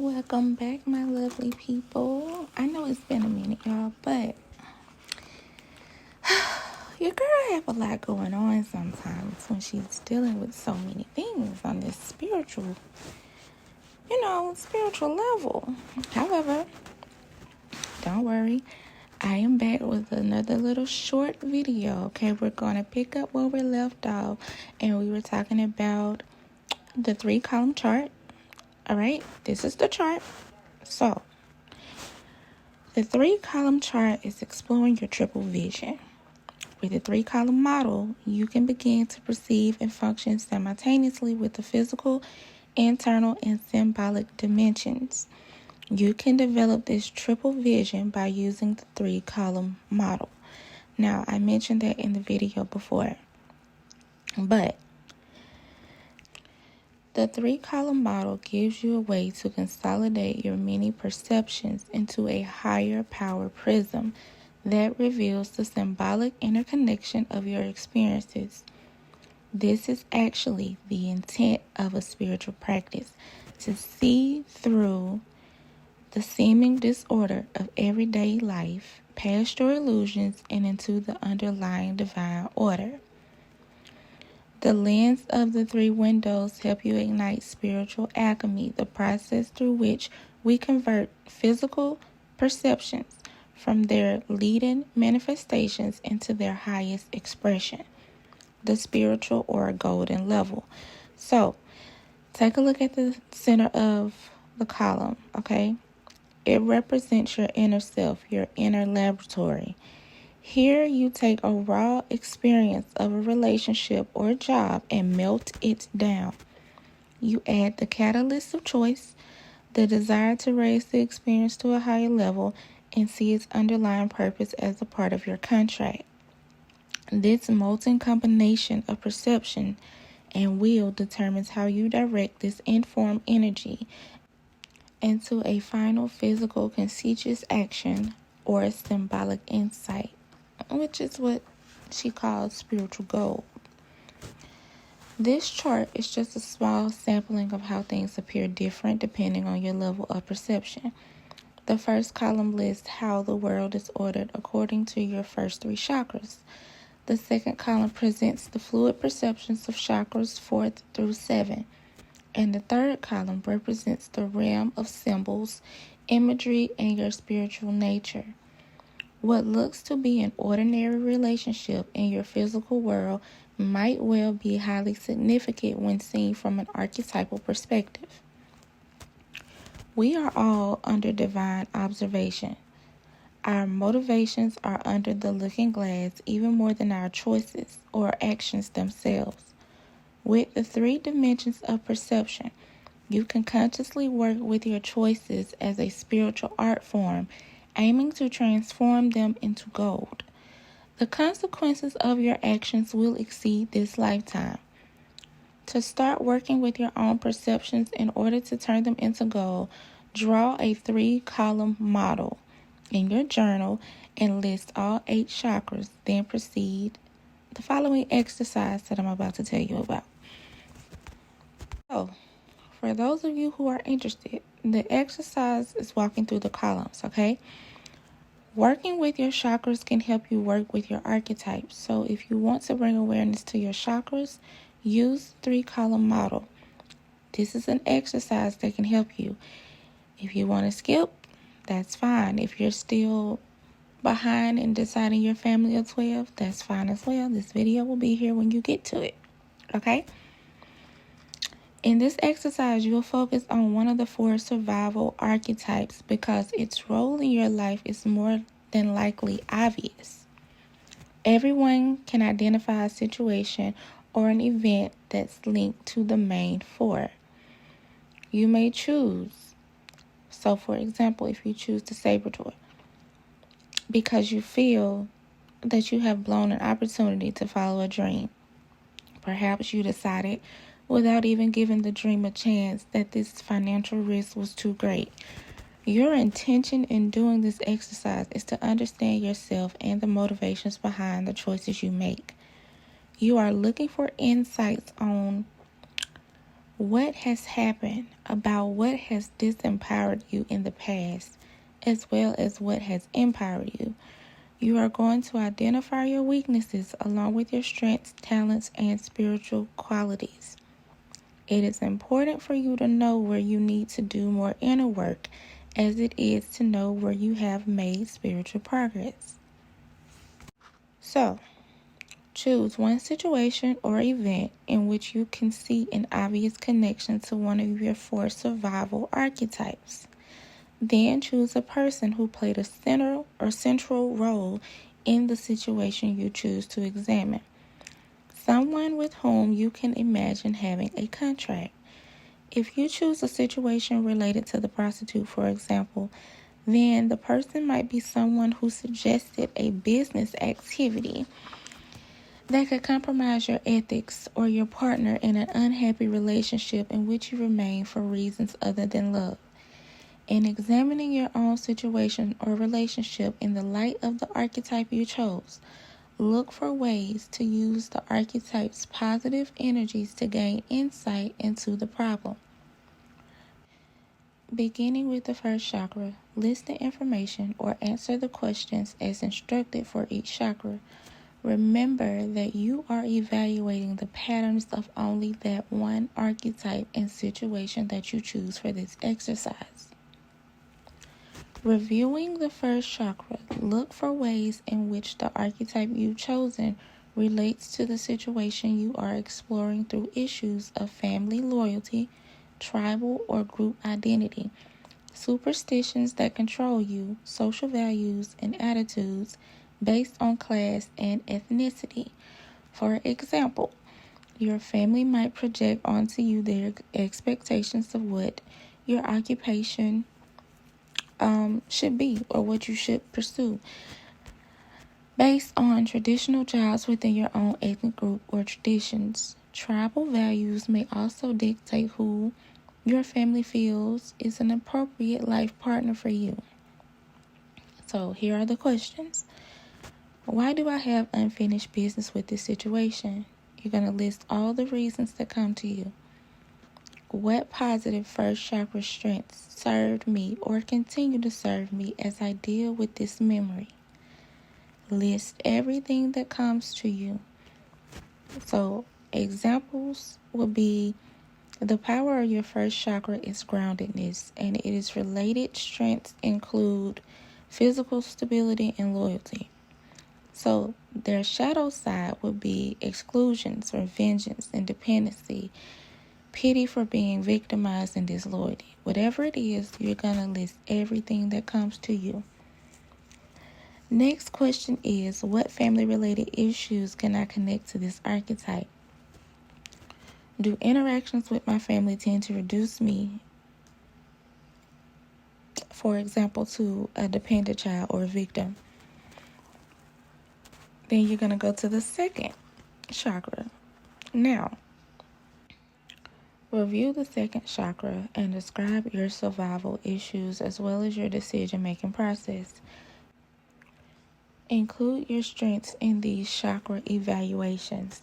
Welcome back, my lovely people. I know it's been a minute, y'all, but your girl have a lot going on sometimes when she's dealing with so many things on this spiritual level. However, don't worry. I am back with another little short video, okay? We're going to pick up where we left off, and we were talking about the 3-column chart. All right, this is the chart. So, the 3-column chart is exploring your triple vision. With the 3-column model, you can begin to perceive and function simultaneously with the physical, internal, and symbolic dimensions. You can develop this triple vision by using the 3-column model. Now, I mentioned that in the video before, but the 3-column model gives you a way to consolidate your many perceptions into a higher power prism that reveals the symbolic interconnection of your experiences. This is actually the intent of a spiritual practice, to see through the seeming disorder of everyday life, past your illusions, and into the underlying divine order. The lens of the 3 windows help you ignite spiritual alchemy, the process through which we convert physical perceptions from their leading manifestations into their highest expression, the spiritual or golden level. So, take a look at the center of the column, okay? It represents your inner self, your inner laboratory. Here you take a raw experience of a relationship or job and melt it down. You add the catalyst of choice, the desire to raise the experience to a higher level, and see its underlying purpose as a part of your contract. This molten combination of perception and will determines how you direct this informed energy into a final physical conscious action or a symbolic insight, which is what she calls spiritual gold. This chart is just a small sampling of how things appear different depending on your level of perception. The first column lists how the world is ordered according to your first 3 chakras. The second column presents the fluid perceptions of chakras 4 through 7. And the third column represents the realm of symbols, imagery, and your spiritual nature. What looks to be an ordinary relationship in your physical world might well be highly significant when seen from an archetypal perspective. We are all under divine observation. Our motivations are under the looking glass even more than our choices or actions themselves. With the 3 dimensions of perception, you can consciously work with your choices as a spiritual art form, aiming to transform them into gold. The consequences of your actions will exceed this lifetime. To start working with your own perceptions in order to turn them into gold, draw a 3-column model in your journal and list all 8 chakras. Then proceed the following exercise that I'm about to tell you about. So, for those of you who are interested, the exercise is walking through the columns, okay? Working with your chakras can help you work with your archetypes. So if you want to bring awareness to your chakras, use 3-column model. This is an exercise that can help you. If you want to skip, that's fine. If you're still behind in deciding your family of 12, that's fine as well. This video will be here when you get to it, okay? In this exercise, you will focus on one of the 4 survival archetypes because its role in your life is more than likely obvious. Everyone can identify a situation or an event that's linked to the main 4. You may choose. So, for example, if you choose the saboteur, because you feel that you have blown an opportunity to follow a dream. Perhaps you decided, without even giving the dream a chance, that this financial risk was too great. Your intention in doing this exercise is to understand yourself and the motivations behind the choices you make. You are looking for insights on what has happened, about what has disempowered you in the past, as well as what has empowered you. You are going to identify your weaknesses along with your strengths, talents, and spiritual qualities. It is important for you to know where you need to do more inner work, as it is to know where you have made spiritual progress. So, choose one situation or event in which you can see an obvious connection to one of your 4 survival archetypes. Then choose a person who played a central role in the situation you choose to examine. Someone with whom you can imagine having a contract. If you choose a situation related to the prostitute, for example, then the person might be someone who suggested a business activity that could compromise your ethics or your partner in an unhappy relationship in which you remain for reasons other than love. In examining your own situation or relationship in the light of the archetype you chose, look for ways to use the archetype's positive energies to gain insight into the problem. Beginning with the first chakra, list the information or answer the questions as instructed for each chakra. Remember that you are evaluating the patterns of only that one archetype and situation that you choose for this exercise. Reviewing the first chakra, look for ways in which the archetype you've chosen relates to the situation you are exploring through issues of family loyalty, tribal or group identity, superstitions that control you, social values and attitudes based on class and ethnicity. For example, your family might project onto you their expectations of what your occupation should be or what you should pursue based on traditional jobs within your own ethnic group or traditions. Tribal values may also dictate who your family feels is an appropriate life partner for you. So here are the questions. Why do I have unfinished business with this situation? You're going to list all the reasons that come to you. What positive first chakra strengths served me or continue to serve me as I deal with this memory? List everything that comes to you. So examples would be the power of your first chakra is groundedness, and its related strengths include physical stability and loyalty. So their shadow side would be exclusions or vengeance, independency, pity for being victimized, and disloyalty. Whatever it is, you're going to list everything that comes to you. Next question is, what family-related issues can I connect to this archetype? Do interactions with my family tend to reduce me, for example, to a dependent child or a victim? Then you're going to go to the second chakra. Now, review the second chakra and describe your survival issues as well as your decision-making process. Include your strengths in these chakra evaluations.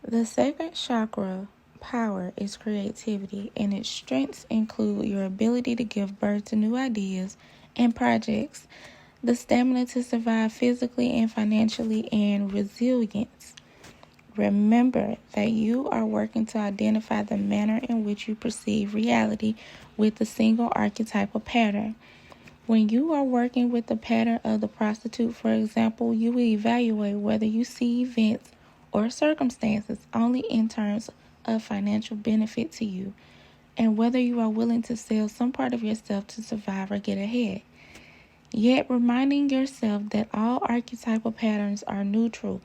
The second chakra power is creativity, and its strengths include your ability to give birth to new ideas and projects, the stamina to survive physically and financially, and resilience. Remember that you are working to identify the manner in which you perceive reality with a single archetypal pattern. When you are working with the pattern of the prostitute, for example, you will evaluate whether you see events or circumstances only in terms of financial benefit to you, and whether you are willing to sell some part of yourself to survive or get ahead. Yet reminding yourself that all archetypal patterns are neutral.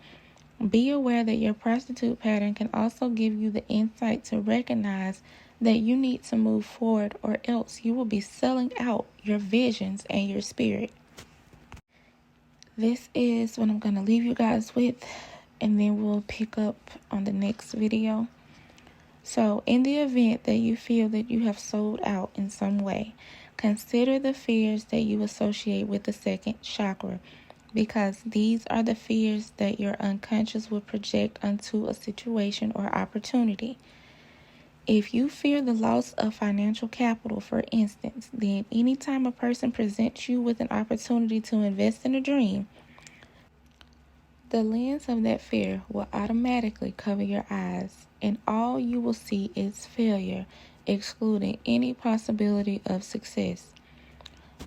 Be aware that your prostitute pattern can also give you the insight to recognize that you need to move forward, or else you will be selling out your visions and your spirit. This is what I'm going to leave you guys with, and then we'll pick up on the next video. So in the event that you feel that you have sold out in some way, consider the fears that you associate with the second chakra, because these are the fears that your unconscious will project onto a situation or opportunity. If you fear the loss of financial capital, for instance, then anytime a person presents you with an opportunity to invest in a dream, the lens of that fear will automatically cover your eyes, and all you will see is failure, excluding any possibility of success.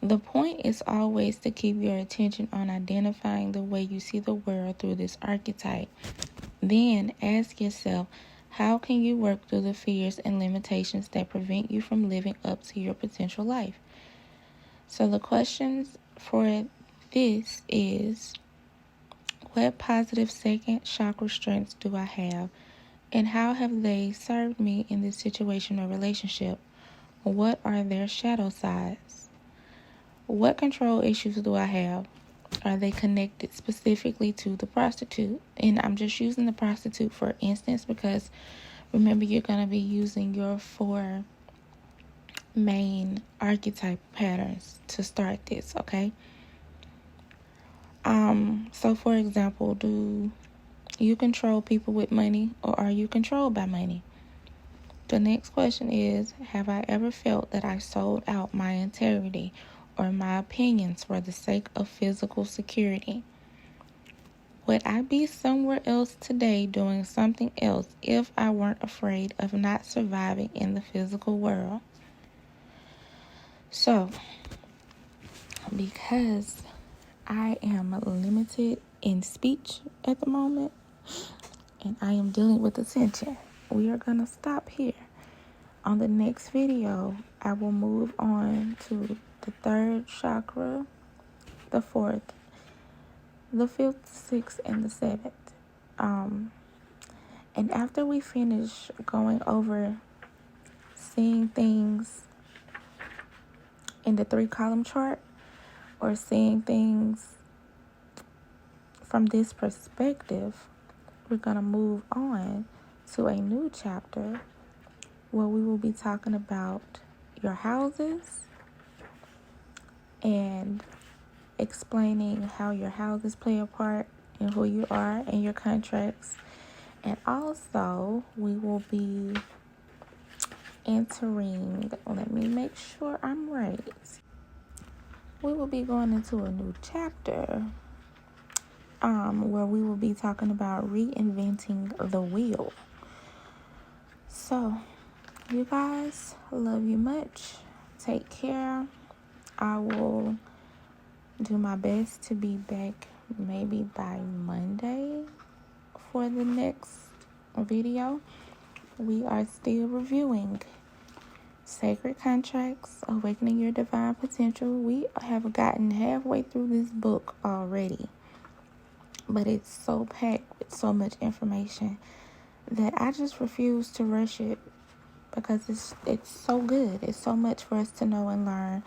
The point is always to keep your attention on identifying the way you see the world through this archetype. Then ask yourself, how can you work through the fears and limitations that prevent you from living up to your potential life? So the questions for this is, what positive second chakra strengths do I have, and how have they served me in this situation or relationship? What are their shadow sides? What control issues do I have? Are they connected specifically to the prostitute? And I'm just using the prostitute for instance because remember, you're going to be using your 4 main archetype patterns to start this, okay? So for example, do you control people with money, or are you controlled by money? The next question is, have I ever felt that I sold out my integrity or my opinions for the sake of physical security? Would I be somewhere else today doing something else if I weren't afraid of not surviving in the physical world? So, because I am limited in speech at the moment, and I am dealing with attention, we are going to stop here. On the next video, I will move on to the 3rd chakra, the 4th, the 5th, 6th, and the 7th. And after we finish going over seeing things in the 3-column chart, or seeing things from this perspective, we're going to move on to a new chapter where we will be talking about your houses and explaining how your houses play a part in who you are and your contracts. And also, we will be entering, let me make sure I'm right. We will be going into a new chapter where we will be talking about reinventing the wheel. So, you guys, love you much. Take care. I will do my best to be back maybe by Monday for the next video. We are still reviewing Sacred Contracts, Awakening Your Divine Potential. We have gotten halfway through this book already, but it's so packed with so much information that I just refuse to rush it because it's so good. It's so much for us to know and learn.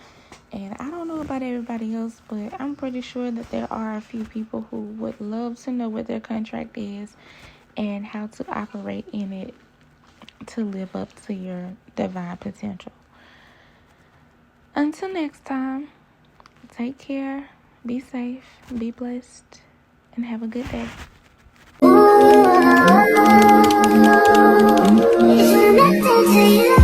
And I don't know about everybody else, but I'm pretty sure that there are a few people who would love to know what their contract is and how to operate in it to live up to your divine potential. Until next time, take care, be safe, be blessed, and have a good day. It's connected to you.